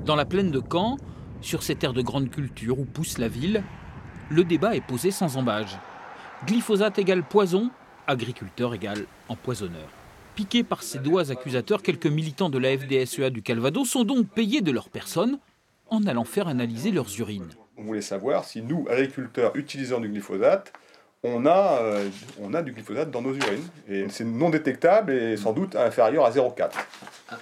Dans la plaine de Caen, sur ces terres de grande culture où pousse la ville, le débat est posé sans embâge. Glyphosate égale poison, agriculteur égale empoisonneur. Piqués par ces doigts accusateurs, quelques militants de la FDSEA du Calvados sont donc payés de leur personne en allant faire analyser leurs urines. On voulait savoir si nous, agriculteurs utilisant du glyphosate, on a du glyphosate dans nos urines. Et c'est non détectable et sans doute inférieur à 0,4.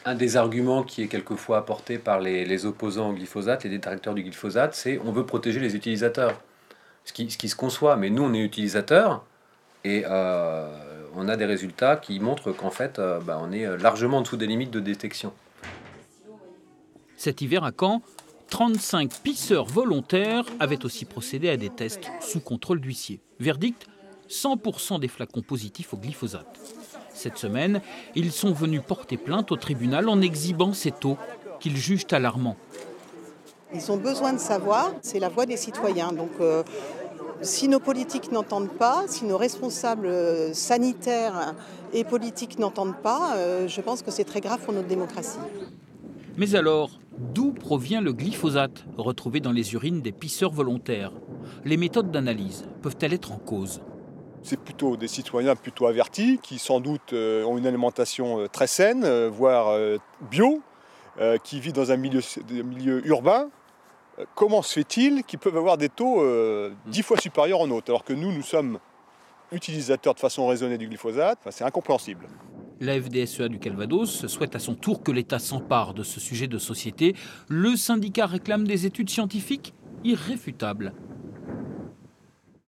Un des arguments qui est quelquefois apporté par les opposants au glyphosate, les détracteurs du glyphosate, c'est on veut protéger les utilisateurs. Ce qui se conçoit, mais nous on est utilisateurs et on a des résultats qui montrent qu'en fait on est largement en dessous des limites de détection. Cet hiver à Caen, 35 pisseurs volontaires avaient aussi procédé à des tests sous contrôle d'huissier. Verdict, 100% des flacons positifs au glyphosate. Cette semaine, ils sont venus porter plainte au tribunal en exhibant ces taux qu'ils jugent alarmants. Ils ont besoin de savoir, c'est la voix des citoyens. Donc si nos politiques n'entendent pas, si nos responsables sanitaires et politiques n'entendent pas, je pense que c'est très grave pour notre démocratie. Mais alors, d'où provient le glyphosate retrouvé dans les urines des pisseurs volontaires? Les méthodes d'analyse peuvent-elles être en cause? C'est plutôt des citoyens plutôt avertis qui sans doute ont une alimentation très saine, voire bio, qui vivent dans un milieu urbain. Comment se fait-il qu'ils peuvent avoir des taux 10 fois supérieurs aux nôtres, alors que nous sommes utilisateurs de façon raisonnée du glyphosate? C'est incompréhensible. La FDSEA du Calvados souhaite à son tour que l'État s'empare de ce sujet de société. Le syndicat réclame des études scientifiques irréfutables.